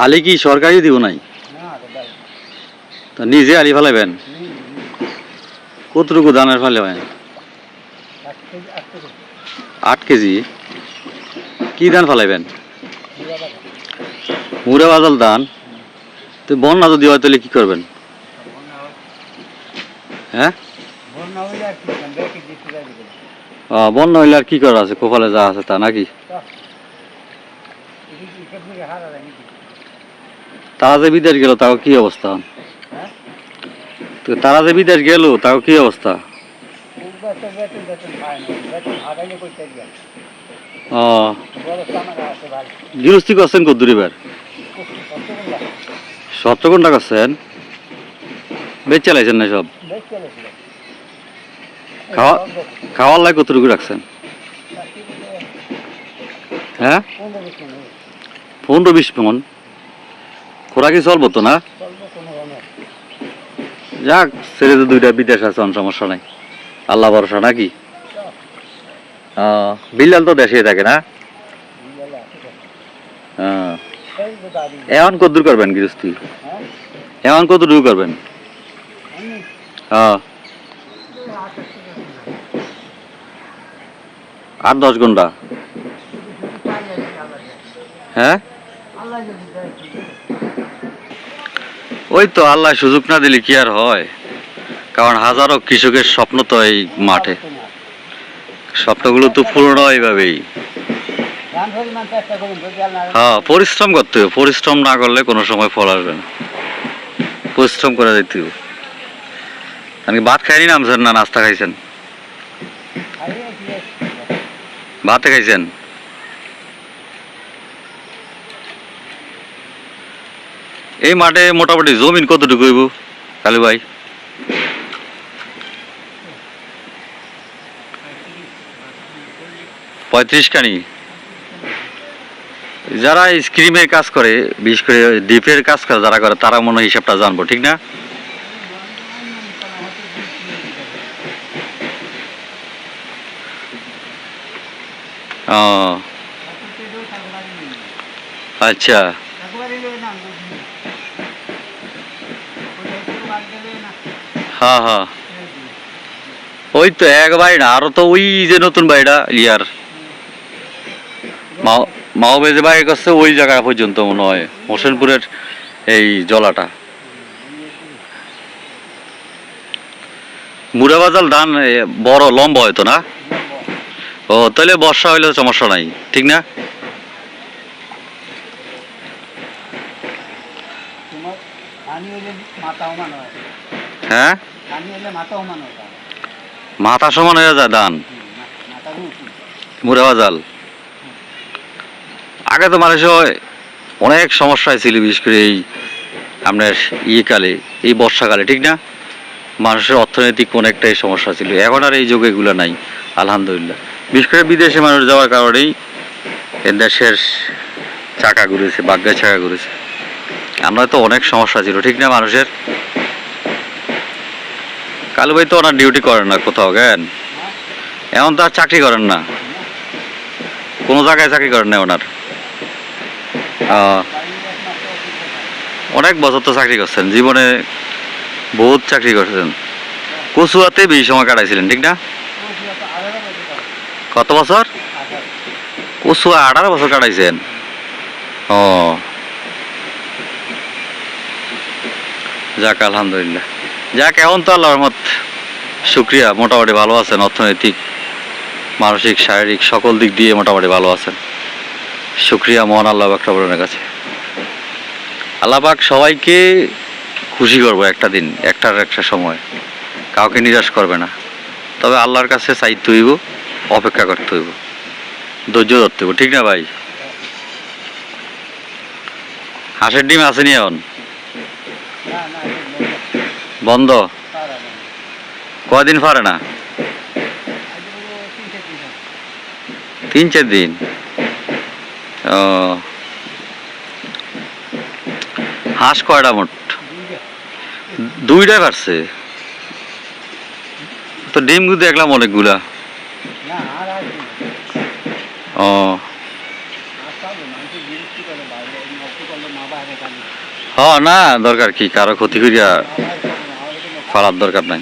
আলি কি সরকারি দিব নাই? তো নিজে আলি ফেলাইবেন? কতটুকু ধানের ফেলাবেন? 8 কেজি। কি ধান ফেলাইবেন? মুড়া বাজাল ধান। তো বন্যা যদি হয় তাহলে কি করবেন? হ্যাঁ, বন্যা হইলে আর কি করা আছে? কপালে যা আছে তা নাকি? তারা যে বিদেশ গেল তাও কি অবস্থা? তো তারা যে বিদেশ গেল তাও কি অবস্থা? ও, গৃহস্থী করছেন কত দূর এবার? 17 ঘন্টা করছেন? বেচ চালাইছেন না সব? খাওয়ার লাই কতটুকু রাখছেন? হ্যাঁ, 15-20 মন। খোরাকি চলবো তো না? যাক, ছেড়ে তো 2টা বিদেশ আছে, সমস্যা নাই, আল্লাহ ভরসা নাকি? বিল্লাল তো দেশে থাকে না? এখন কত দূর করবেন গৃহস্থী? এখন কত দূর করবেন? 8-10 ঘন্টা। হ্যাঁ, ওই তো আল্লাহ সুযোগ না দিলে কি আর হয়? কারণ হাজারো কৃষকের স্বপ্ন তো এই মাঠে, স্বপ্নগুলো তো পূর্ণ এইভাবেই। হ্যাঁ, পরিশ্রম করতে হবে, পরিশ্রম না করলে কোনো সময় ফল আসবে না, পরিশ্রম করে যেতে হবে। আপনি ভাত খাইনি নামছেন না নাস্তা খাইছেন? ভাতে খাইছেন? এই মাঠে মোটামুটি জমিন কতটুকু হইব কালু ভাই? 35 কানি। যারা স্ক্রিমে কাজ করে, বিশেষ করে ডিপের কাজ যারা করে তারা মনে হয় হিসাবটা জানবো, ঠিক না? ও আচ্ছা, হ্যাঁ হ্যাঁ, ওই তো এক বাড়ি না, আরো তো ওই যে নতুন বাড়িটা ইয়ার মাও যে বাড়ি করছে ওই জায়গা পর্যন্ত মনে হয় হোসেনপুরের এই জলাটা। মুড়া বাজাল ধান বড় লম্বা হয়তো না? ও, তাহলে বর্ষা হইলে সমস্যা নাই, ঠিক না? হ্যাঁ, মাথা সমান হয়ে যায় ধান মুড়া বাজাল। আগে তো মানুষ অনেক সমস্যায় ছিল, বিশেষ করে এই আপনার কালে, এই বর্ষাকালে, ঠিক না? মানুষের অর্থনৈতিক অনেকটাই সমস্যা ছিল, এখন আর এই যুগে এগুলো নাই আলহামদুলিল্লাহ। বিশেষ করে বিদেশে মানুষ যাওয়ার কারণেই দেশের চাকা ঘুরেছে, ভাগ্যের চাকা ঘুরেছে। আমরা তো অনেক সমস্যা ছিল, ঠিক না মানুষের? কালু ভাই তো ওনার ডিউটি করেন না কোথাও, জ্ঞান এখন তো আর চাকরি করেন না, কোনো জায়গায় চাকরি করেন না ওনার। অনেক বছর তো চাকরি করছেন, জীবনে বহুত চাকরি করছেন। কচুয়াতে বেশি সময় কাটাইছিলেন, ঠিক না? কত বছর? কচুয়া 18 বছর কাটাইছেন। ও যাক, আলহামদুলিল্লাহ। যাক, এখন তো আল্লাহর রহমত, শুক্রিয়া, মোটামুটি ভালো আছেন, অর্থনৈতিক, মানসিক, শারীরিক সকল দিক দিয়ে মোটামুটি ভালো আছেন। শুক্রিয়া মহান আল্লাহ পাক রব্বুলের কাছে। আল্লাহ পাক সবাইকে খুশি করবো একটা দিন, একটা সময়, কাউকে নিরাশ করবে না। তবে আল্লাহর কাছে চাইতে হইব, অপেক্ষা করতে হইব, ধৈর্য ধরতে হইব, ঠিক না ভাই? হাঁসের ডিম আসেনি এখন? বন্ধ? কয়দিন পারে না? 3-4 দিন। ও, হাঁস কয়টা মোট? 2টাই পারছে তো, ডিম কিন্তু দেখলাম অনেকগুলা। ও হ না দরকার কি কারো ক্ষতি করিয়া ফালার দরকার নাই।